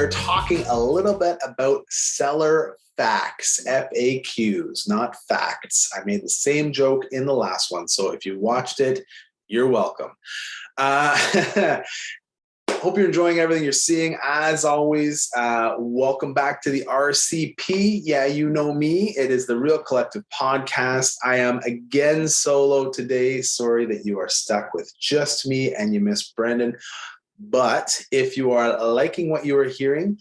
are talking a little bit about seller facts, FAQs, not facts. I made the same joke in the last one, so if you watched it, you're welcome. Hope you're enjoying everything you're seeing. As always, welcome back to the RCP. Yeah, you know me. It is the Real Collective podcast. I am again solo today. Sorry that you are stuck with just me and you missed Brendan. But if you are liking what you are hearing,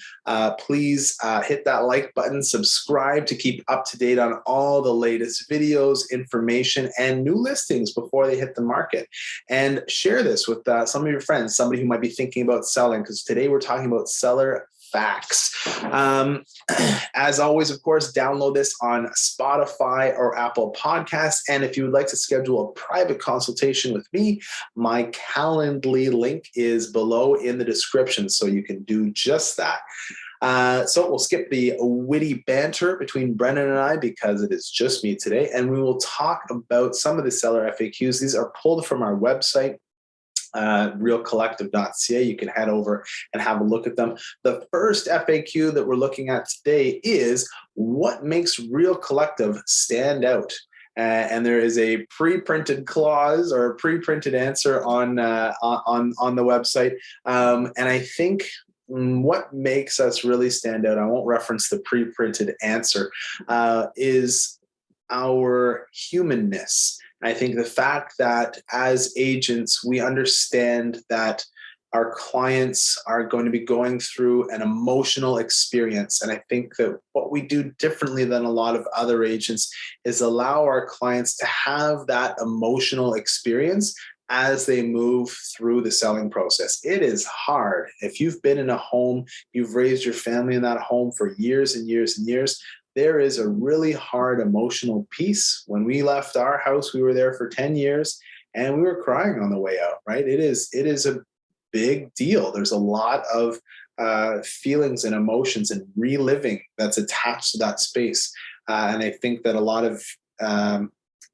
please hit that like button, subscribe to keep up to date on all the latest videos, information, and new listings before they hit the market. And share this with some of your friends, somebody who might be thinking about selling, because today we're talking about seller facts. As always, of course, download this on Spotify or Apple Podcasts. And if you would like to schedule a private consultation with me, my Calendly link is below in the description, so you can do just that. So we'll skip the witty banter between Brendan and I because it is just me today, and we will talk about some of the seller FAQs. These are pulled from our website, realcollective.ca. You can head over and have a look at them. The first FAQ that we're looking at today is what makes Real Collective stand out. And there is a pre-printed clause or a pre-printed answer on the website. And I think what makes us really stand out, I won't reference the pre-printed answer, is our humanness. I think the fact that as agents, we understand that our clients are going to be going through an emotional experience. And I think that what we do differently than a lot of other agents is allow our clients to have that emotional experience as they move through the selling process. It is hard. If you've been in a home, you've raised your family in that home for years and years and years, there is a really hard emotional piece. When we left our house, we were there for 10 years and we were crying on the way out, right? It is a big deal. There's a lot of feelings and emotions and reliving that's attached to that space. And I think that a lot of,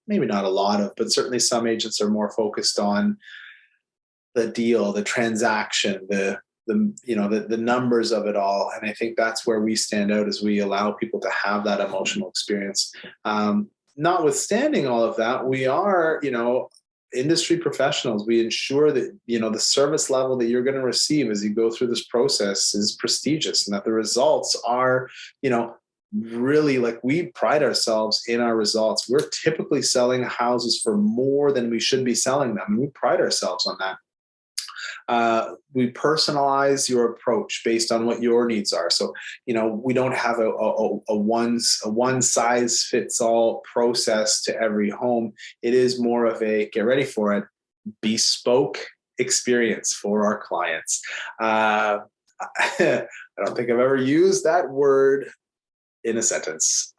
maybe not a lot of, but certainly some agents are more focused on the deal, the transaction, the numbers of it all. And I think that's where we stand out, as we allow people to have that emotional experience. Notwithstanding all of that, we are, industry professionals. We ensure that, the service level that you're going to receive as you go through this process is prestigious, and that the results are, really, like, we pride ourselves in our results. We're typically selling houses for more than we should be selling them. And we pride ourselves on that. We personalize your approach based on what your needs are. So, we don't have a one size fits all process to every home. It is more of a, get ready for it, bespoke experience for our clients. I don't think I've ever used that word in a sentence.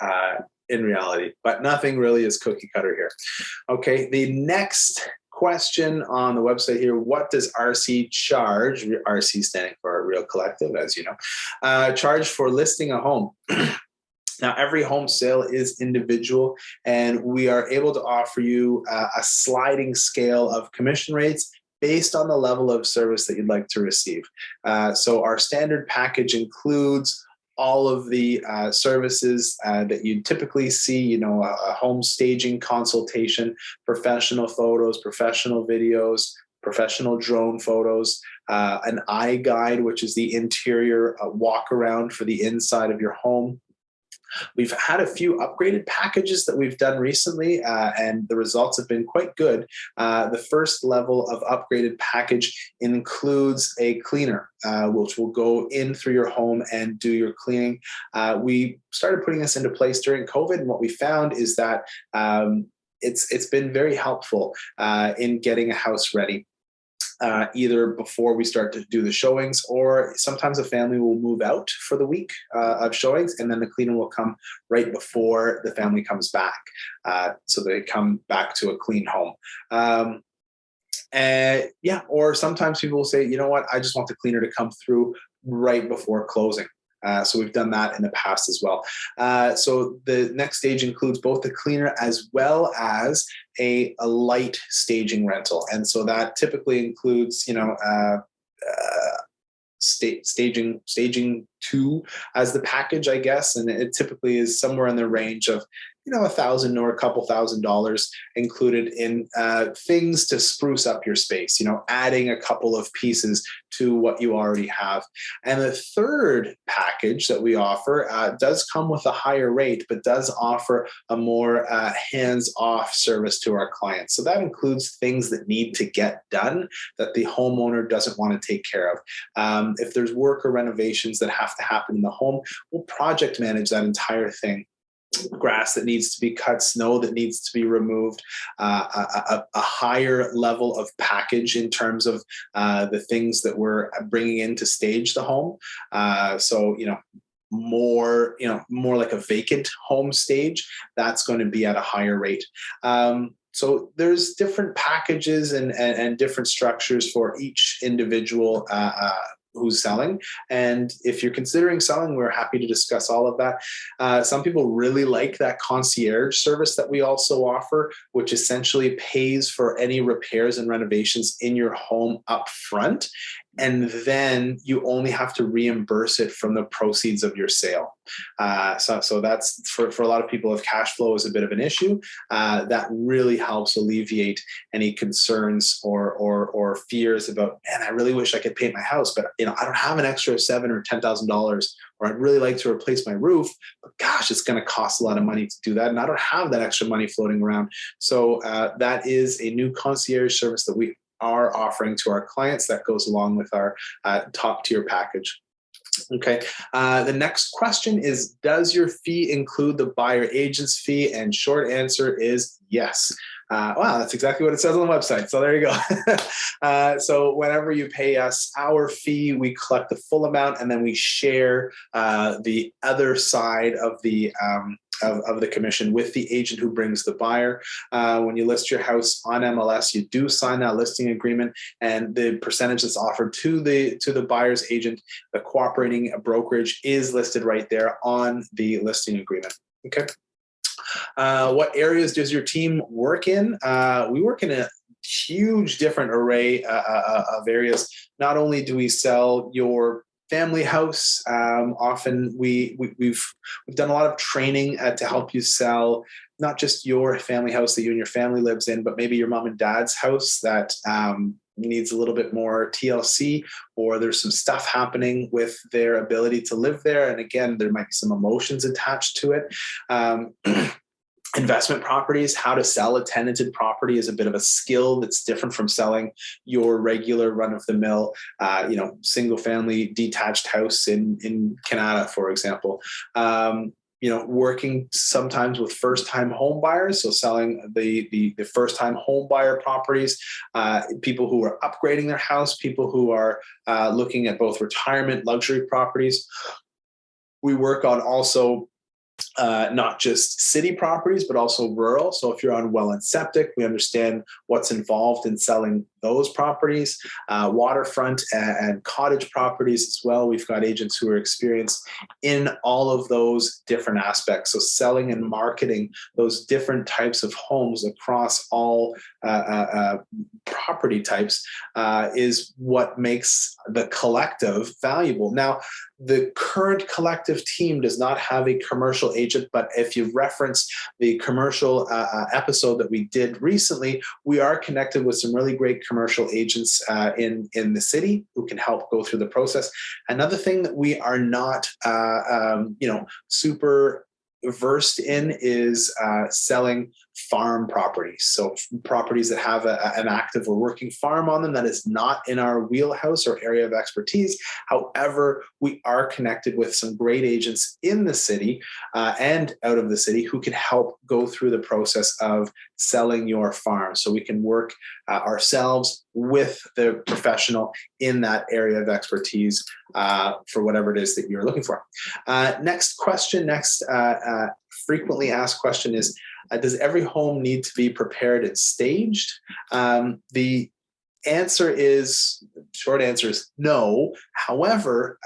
In reality, but nothing really is cookie cutter here. Okay, the next question on the website here: what does RC charge? RC standing for Real Collective, as you know, charge for listing a home. Now, every home sale is individual, and we are able to offer you a sliding scale of commission rates based on the level of service that you'd like to receive. So our standard package includes all of the services that you typically see, a home staging consultation, professional photos, professional videos, professional drone photos, an eye guide, which is the interior walk around for the inside of your home. We've had a few upgraded packages that we've done recently, and the results have been quite good. The first level of upgraded package includes a cleaner, which will go in through your home and do your cleaning. We started putting this into place during COVID, and what we found is that it's been very helpful in getting a house ready. Either before we start to do the showings, or sometimes a family will move out for the week of showings, and then the cleaner will come right before the family comes back. So they come back to a clean home. Or sometimes people will say, you know what, I just want the cleaner to come through right before closing. So we've done that in the past as well. So the next stage includes both the cleaner as well as a light staging rental. And so that typically includes, staging 2 as the package, I guess, and it typically is somewhere in the range of $1,000 or a couple $1,000 included in things to spruce up your space. Adding a couple of pieces to what you already have. And the third package that we offer does come with a higher rate, but does offer a more hands-off service to our clients. So that includes things that need to get done that the homeowner doesn't want to take care of. If there's work or renovations that have to happen in the home, we'll project manage that entire thing. Grass that needs to be cut, snow that needs to be removed, a higher level of package in terms of the things that we're bringing in to stage the home. So more like a vacant home stage, that's going to be at a higher rate. So there's different packages and different structures for each individual who's selling. And if you're considering selling, we're happy to discuss all of that. Some people really like that concierge service that we also offer, which essentially pays for any repairs and renovations in your home up front. And then you only have to reimburse it from the proceeds of your sale. So that's for a lot of people, if cash flow is a bit of an issue, that really helps alleviate any concerns or fears about, man, I really wish I could paint my house, but I don't have an extra $7,000 or $10,000, or I'd really like to replace my roof, but gosh, it's going to cost a lot of money to do that, and I don't have that extra money floating around. So that is a new concierge service that we are offering to our clients that goes along with our top tier package. Okay. The next question is, does your fee include the buyer agent's fee? And short answer is yes. Wow, that's exactly what it says on the website. So there you go. So whenever you pay us our fee, we collect the full amount, and then we share the other side of the commission with the agent who brings the buyer. When you list your house on MLS, you do sign that listing agreement, and the percentage that's offered to the buyer's agent, the cooperating brokerage, is listed right there on the listing agreement. Okay. What areas does your team work in? We work in a huge different array of areas. Not only do we sell your family house, often we've done a lot of training to help you sell not just your family house that you and your family lives in, but maybe your mom and dad's house that needs a little bit more TLC, or there's some stuff happening with their ability to live there. And again, there might be some emotions attached to it. Investment properties, how to sell a tenanted property is a bit of a skill that's different from selling your regular run-of-the-mill, single family detached house in Canada, for example. Working sometimes with first-time home buyers, so selling the first-time home buyer properties, people who are upgrading their house, people who are looking at both retirement, luxury properties. We work on also not just city properties, but also rural. So if you're on well and septic, we understand what's involved in selling those properties, waterfront and cottage properties as well. We've got agents who are experienced in all of those different aspects. So selling and marketing those different types of homes across all property types is what makes the collective valuable. Now, the current collective team does not have a commercial agent, but if you reference the commercial episode that we did recently, we are connected with some really great commercial agents in the city who can help go through the process. Another thing that we are not super versed in is selling farm properties. So properties that have an active or working farm on them that is not in our wheelhouse or area of expertise. However, we are connected with some great agents in the city and out of the city who can help go through the process of selling your farm. So we can work ourselves with the professional in that area of expertise for whatever it is that you're looking for. Next frequently asked question is, does every home need to be prepared and staged? The short answer is no. However,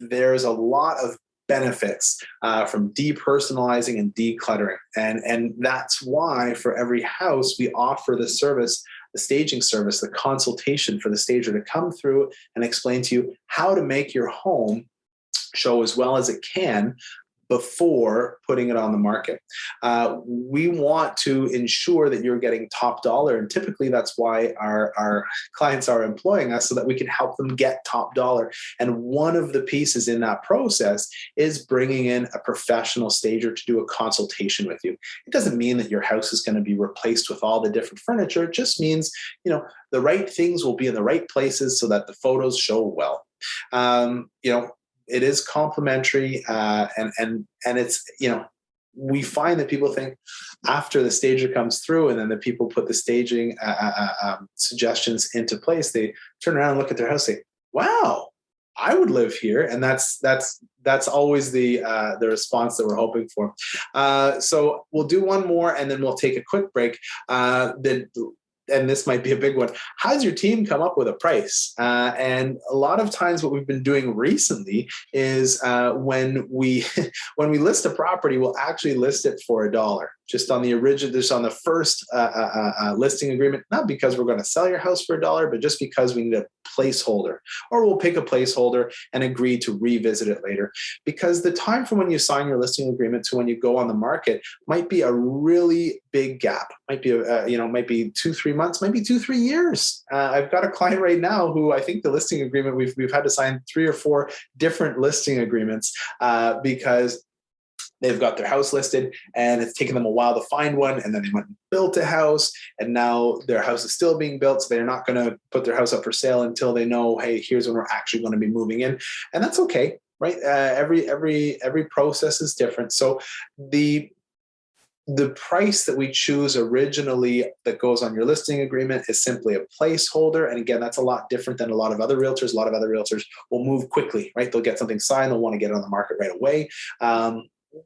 there's a lot of benefits from depersonalizing and decluttering. And that's why for every house, we offer the service the staging service, the consultation for the stager to come through and explain to you how to make your home show as well as it can before putting it on the market. We want to ensure that you're getting top dollar. And typically that's why our clients are employing us, so that we can help them get top dollar. And one of the pieces in that process is bringing in a professional stager to do a consultation with you. It doesn't mean that your house is going to be replaced with all the different furniture. It just means, the right things will be in the right places so that the photos show well. It is complimentary, and it's, we find that people think after the stager comes through and then the people put the staging suggestions into place, they turn around and look at their house and say, wow, I would live here. And that's always the response that we're hoping for. So we'll do one more and then we'll take a quick break. And this might be a big one. How does your team come up with a price? And a lot of times what we've been doing recently is when we list a property, we'll actually list it for $1. Just on the original, just on the first listing agreement, not because we're going to sell your house for $1, but just because we need a placeholder, or we'll pick a placeholder and agree to revisit it later. Because the time from when you sign your listing agreement to when you go on the market might be a really big gap. Might be might be 2-3 months, maybe 2-3 years. I've got a client right now who I think the listing agreement we've had to sign 3 or 4 different listing agreements because they've got their house listed and it's taken them a while to find one. And then they went and built a house and now their house is still being built. So they're not going to put their house up for sale until they know, hey, here's when we're actually going to be moving in. And that's okay, right? Every process is different. So the price that we choose originally that goes on your listing agreement is simply a placeholder. And again, that's a lot different than a lot of other realtors. A lot of other realtors will move quickly, right? They'll get something signed. They'll want to get it on the market right away.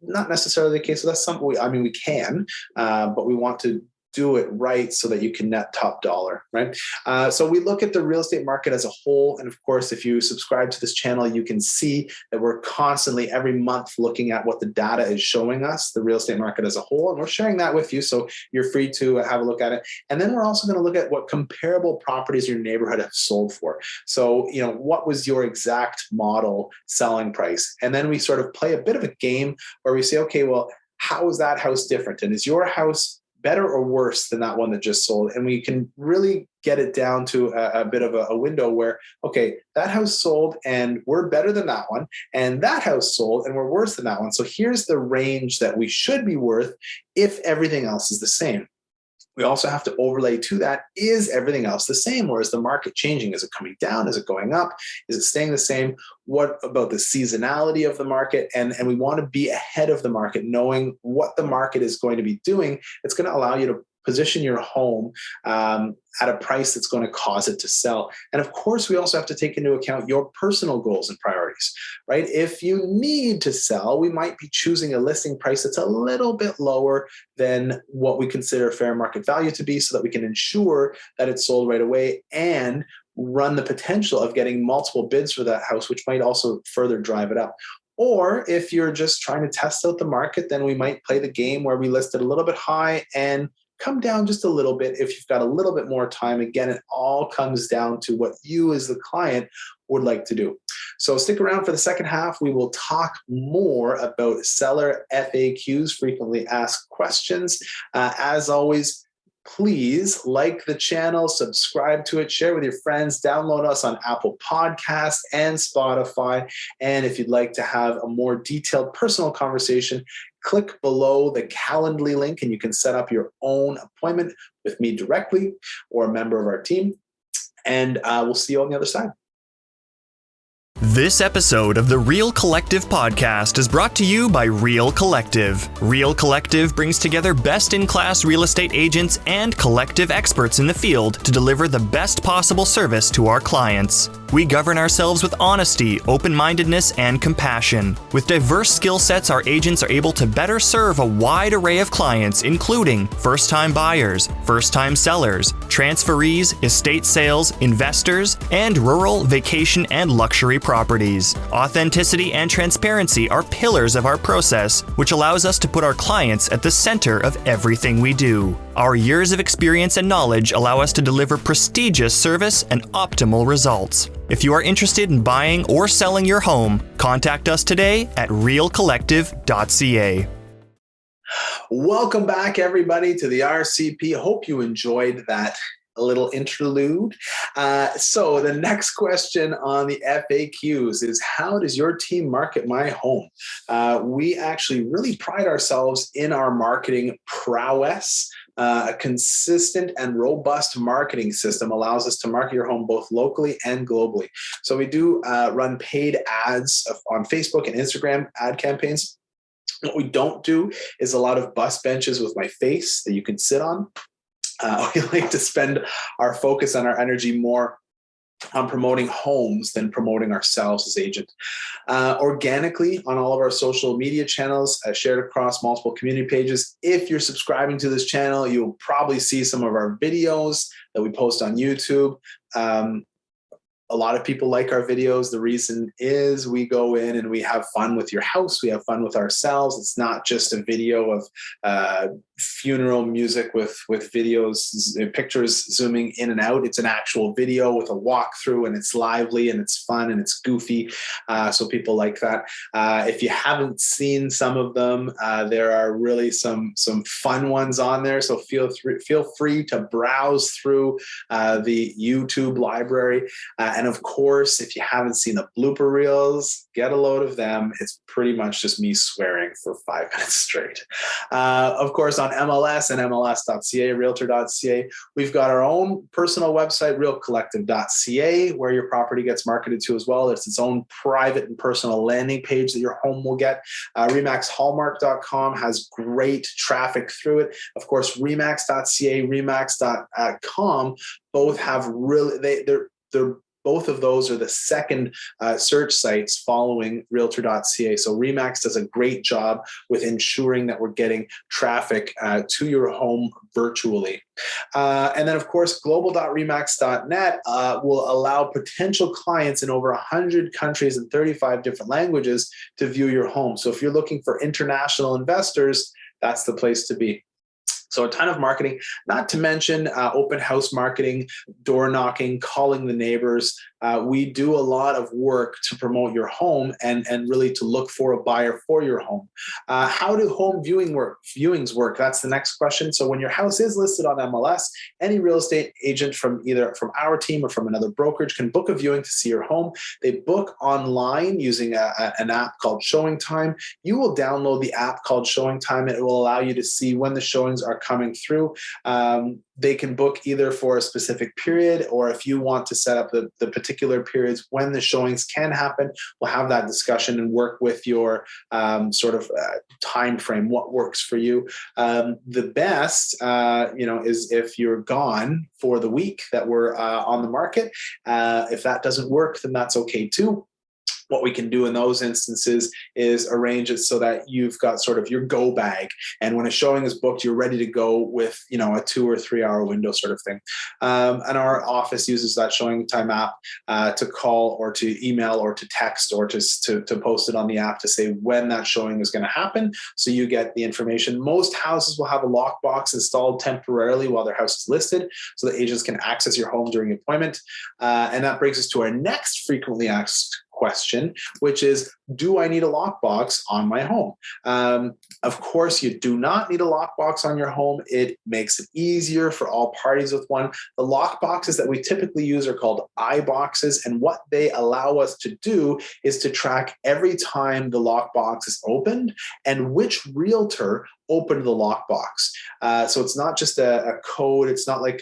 Not necessarily the case. So that's something we can, but we want to do it right so that you can net top dollar, right? So we look at the real estate market as a whole. And of course, if you subscribe to this channel, you can see that we're constantly every month looking at what the data is showing us, the real estate market as a whole. And we're sharing that with you. So you're free to have a look at it. And then we're also going to look at what comparable properties in your neighborhood have sold for. So, what was your exact model selling price? And then we sort of play a bit of a game where we say, okay, well, how is that house different? And is your house better or worse than that one that just sold? And we can really get it down to a bit of a window where, okay, that house sold and we're better than that one. And that house sold and we're worse than that one. So here's the range that we should be worth if everything else is the same. We also have to overlay to that, is everything else the same? Or is the market changing? Is it coming down? Is it going up? Is it staying the same? What about the seasonality of the market? And we want to be ahead of the market, knowing what the market is going to be doing. It's going to allow you to position your home at a price that's going to cause it to sell. And of course, we also have to take into account your personal goals and priorities, right? If you need to sell, we might be choosing a listing price that's a little bit lower than what we consider fair market value to be, so that we can ensure that it's sold right away and run the potential of getting multiple bids for that house, which might also further drive it up. Or if you're just trying to test out the market, then we might play the game where we list it a little bit high and come down just a little bit if you've got a little bit more time. Again, it all comes down to what you as the client would like to do. So stick around for the second half. We will talk more about seller FAQs, frequently asked questions. As always, please like the channel, subscribe to it, share with your friends, download us on Apple Podcasts and Spotify. And if you'd like to have a more detailed personal conversation, click below the Calendly link and you can set up your own appointment with me directly or a member of our team. And we'll see you on the other side. This episode of the Real Collective podcast is brought to you by Real Collective. Real Collective brings together best-in-class real estate agents and collective experts in the field to deliver the best possible service to our clients. We govern ourselves with honesty, open-mindedness, and compassion. With diverse skill sets, our agents are able to better serve a wide array of clients, including first-time buyers, first-time sellers, transferees, estate sales, investors, and rural, vacation, and luxury properties. Authenticity and transparency are pillars of our process, which allows us to put our clients at the center of everything we do. Our years of experience and knowledge allow us to deliver prestigious service and optimal results. If you are interested in buying or selling your home, contact us today at realcollective.ca. Welcome back, everybody, to the RCP. Hope you enjoyed that little interlude. So the next question on the FAQs is, how does your team market my home? We actually really pride ourselves in our marketing prowess. A consistent and robust marketing system allows us to market your home both locally and globally. So we do run paid ads on Facebook and Instagram ad campaigns. What we don't do is a lot of bus benches with my face that you can sit on. We like to spend our focus and our energy more on promoting homes than promoting ourselves as agent. Organically on all of our social media channels, shared across multiple community pages. If you're subscribing to this channel, you'll probably see some of our videos that we post on YouTube. A lot of people like our videos. The reason is we go in and we have fun with your house. We have fun with ourselves. It's not just a video of funeral music with videos, pictures zooming in and out. It's an actual video with a walkthrough, and it's lively and it's fun and it's goofy. So people like that. If you haven't seen some of them, there are really some fun ones on there. So feel free to browse through the YouTube library. And of course, if you haven't seen the blooper reels, get a load of them. It's pretty much just me swearing for 5 minutes straight. Of course, on MLS and MLS.ca, Realtor.ca, we've got our own personal website, realcollective.ca, where your property gets marketed to as well. It's its own private and personal landing page that your home will get. RemaxHallmark.com has great traffic through it. Of course, Remax.ca, Remax.com both have really, they're both of those are the second search sites following Realtor.ca. So Remax does a great job with ensuring that we're getting traffic to your home virtually. And then, of course, global.remax.net will allow potential clients in over 100 countries and 35 different languages to view your home. So if you're looking for international investors, that's the place to be. So a ton of marketing, not to mention open house marketing, door knocking, calling the neighbors. We do a lot of work to promote your home and really to look for a buyer for your home. How do home viewings work? That's the next question. So when your house is listed on MLS, any real estate agent from our team or from another brokerage can book a viewing to see your home. They book online using an app called Showing Time. You will download the app called Showing Time, and it will allow you to see when the showings are coming through. They can book either for a specific period, or if you want to set up the particular periods when the showings can happen, we'll have that discussion and work with your time frame, what works for you. The best, is if you're gone for the week that we're on the market. If that doesn't work, then that's okay too. What we can do in those instances is arrange it so that you've got sort of your go bag. And when a showing is booked, you're ready to go with, a 2 or 3 hour window sort of thing. And our office uses that Showing Time app to call or to email or to text or to post it on the app to say when that showing is going to happen. So you get the information. Most houses will have a lockbox installed temporarily while their house is listed so that agents can access your home during appointment. And that brings us to our next frequently asked question, which is, do I need a lockbox on my home? Of course, you do not need a lockbox on your home. It makes it easier for all parties with one. The lockboxes that we typically use are called iBoxes, and what they allow us to do is to track every time the lockbox is opened and which realtor opened the lockbox. So it's not just a code. It's not like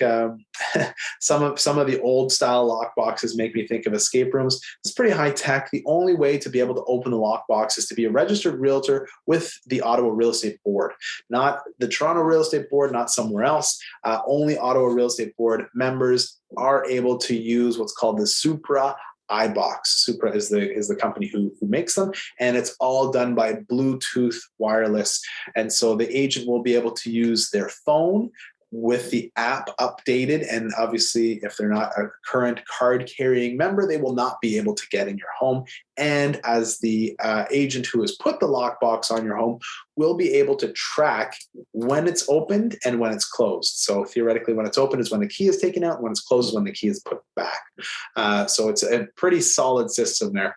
some of the old style lockboxes make me think of escape rooms. It's pretty high tech. The only way to be able to open the lockbox is to be a registered realtor with the Ottawa Real Estate Board, not the Toronto Real Estate Board, not somewhere else. Only Ottawa Real Estate Board members are able to use what's called the Supra iBox. Supra is the company who makes them, and it's all done by Bluetooth wireless. And so the agent will be able to use their phone with the app updated. And obviously, if they're not a current card carrying member, they will not be able to get in your home. And as the agent who has put the lockbox on your home will be able to track when it's opened and when it's closed. So theoretically, when it's open is when the key is taken out, and when it's closed is when the key is put back. So it's a pretty solid system there.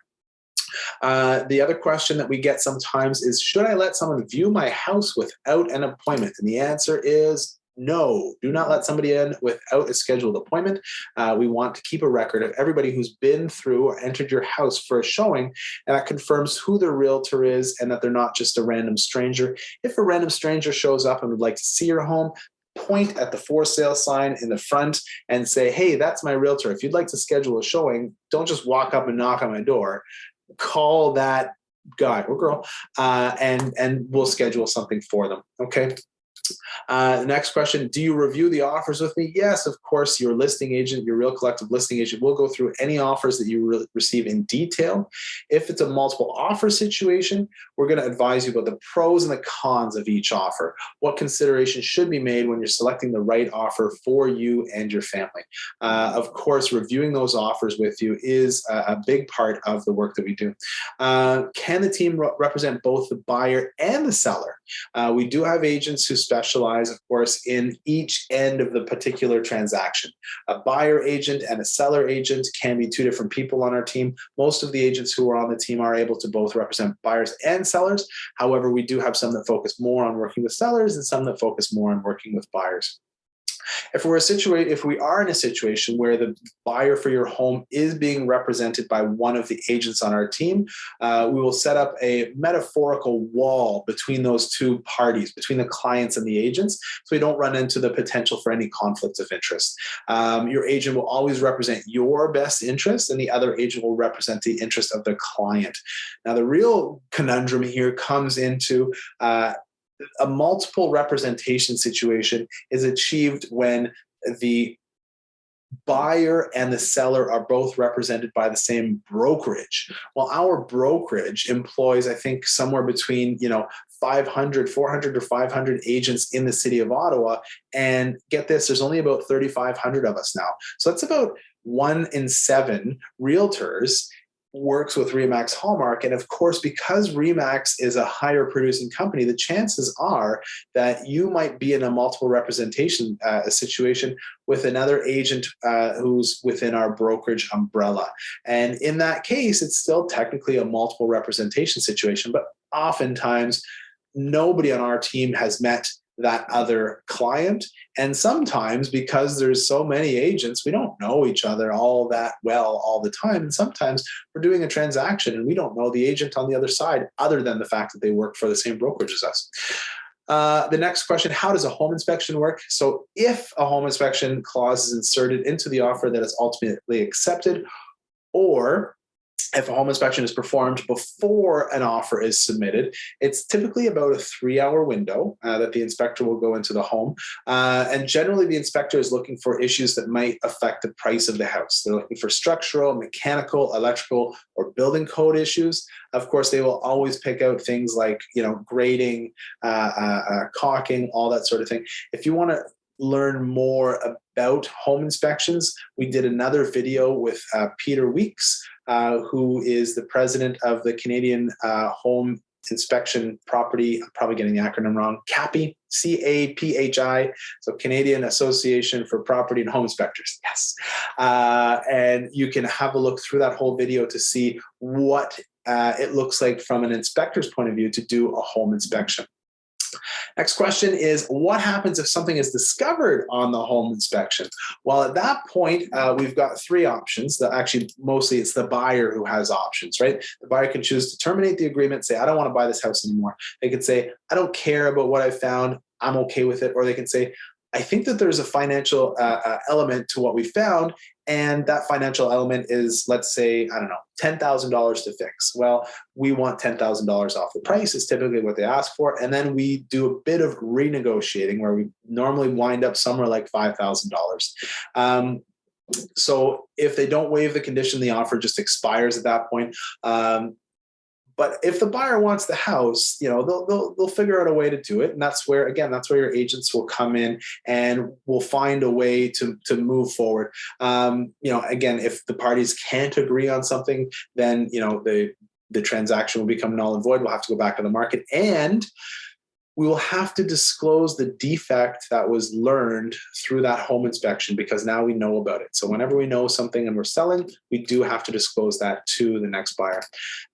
The other question that we get sometimes is, should I let someone view my house without an appointment? And the answer is no. Do not let somebody in without a scheduled appointment. We want to keep a record of everybody who's been through or entered your house for a showing, and that confirms who their realtor is and that they're not just a random stranger. If a random stranger shows up and would like to see your home, point at the for sale sign in the front and say, hey, that's my realtor. If you'd like to schedule a showing, don't just walk up and knock on my door. Call that guy or girl, and we'll schedule something for them. Okay. Next question, do you review the offers with me? Yes, of course. Your listing agent, your Real Collective listing agent, will go through any offers that you receive in detail. If it's a multiple offer situation, we're going to advise you about the pros and the cons of each offer, what considerations should be made when you're selecting the right offer for you and your family. Of course, reviewing those offers with you is a big part of the work that we do. Can the team represent both the buyer and the seller? We do have agents who specialize, of course, in each end of the particular transaction. A buyer agent and a seller agent can be two different people on our team. Most of the agents who are on the team are able to both represent buyers and sellers. However, we do have some that focus more on working with sellers and some that focus more on working with buyers. If we are in a situation where the buyer for your home is being represented by one of the agents on our team, we will set up a metaphorical wall between those two parties, between the clients and the agents, so we don't run into the potential for any conflicts of interest. Your agent will always represent your best interest, and the other agent will represent the interest of the client. Now, the real conundrum here comes into a multiple representation situation is achieved when the buyer and the seller are both represented by the same brokerage. Well, our brokerage employs, I think, somewhere between 400 or 500 agents in the city of Ottawa. And get this, there's only about 3,500 of us now. So that's about 1 in 7 realtors works with RE/MAX Hallmark. And of course, because RE/MAX is a higher producing company, the chances are that you might be in a multiple representation situation with another agent who's within our brokerage umbrella. And in that case, it's still technically a multiple representation situation, but oftentimes nobody on our team has met that other client. And sometimes, because there's so many agents, we don't know each other all that well all the time. And sometimes we're doing a transaction and we don't know the agent on the other side, other than the fact that they work for the same brokerage as us. The next question, how does a home inspection work? So if a home inspection clause is inserted into the offer that is ultimately accepted, or if a home inspection is performed before an offer is submitted, it's typically about a 3-hour window that the inspector will go into the home. And generally, the inspector is looking for issues that might affect the price of the house. They're looking for structural, mechanical, electrical, or building code issues. Of course, they will always pick out things like, grading, caulking, all that sort of thing. If you want to learn more about home inspections, we did another video with Peter Weeks, who is the president of the Canadian Home Inspection Property, I'm probably getting the acronym wrong, CAPI, CAPHI, so Canadian Association for Property and Home Inspectors, yes. And you can have a look through that whole video to see what it looks like from an inspector's point of view to do a home inspection. Next question is, what happens if something is discovered on the home inspection? Well, at that point, we've got 3 options. Actually, mostly it's the buyer who has options, right? The buyer can choose to terminate the agreement, say, I don't want to buy this house anymore. They could say, I don't care about what I found, I'm okay with it. Or they can say, I think that there's a financial element to what we found, and that financial element is, let's say, I don't know, $10,000 to fix. Well, we want $10,000 off the price is typically what they ask for. And then we do a bit of renegotiating where we normally wind up somewhere like $5,000. So if they don't waive the condition, the offer just expires at that point. But if the buyer wants the house, they'll figure out a way to do it. And that's where your agents will come in and will find a way to move forward. Again, if the parties can't agree on something, then, the transaction will become null and void. We'll have to go back to the market, and we will have to disclose the defect that was learned through that home inspection, because now we know about it. So whenever we know something and we're selling, we do have to disclose that to the next buyer.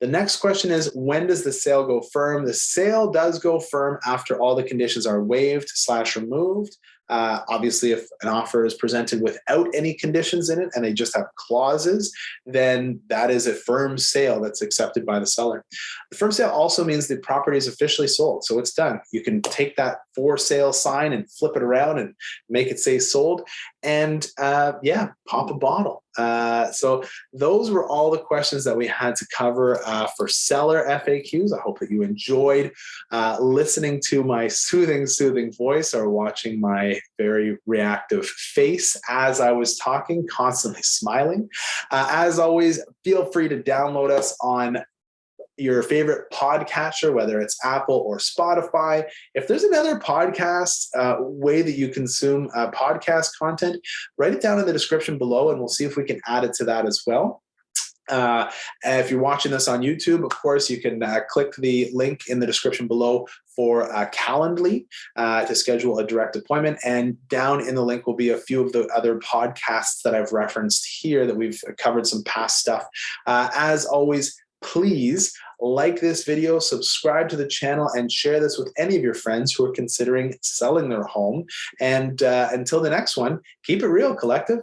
The next question is, when does the sale go firm? The sale does go firm after all the conditions are waived/removed. Obviously, if an offer is presented without any conditions in it and they just have clauses, then that is a firm sale that's accepted by the seller. The firm sale also means the property is officially sold. So it's done. You can take that for sale sign and flip it around and make it say sold, and pop a bottle. So those were all the questions that we had to cover for seller FAQs. I hope that you enjoyed listening to my soothing voice, or watching my very reactive face as I was talking, constantly smiling. As always, feel free to download us on your favorite podcatcher, whether it's Apple or Spotify. If there's another podcast way that you consume podcast content, write it down in the description below, and we'll see if we can add it to that as well. If you're watching this on YouTube, of course, you can click the link in the description below for Calendly to schedule a direct appointment. And down in the link will be a few of the other podcasts that I've referenced here that we've covered some past stuff. As always, please like this video, subscribe to the channel, and share this with any of your friends who are considering selling their home. And until the next one, keep it real, collective.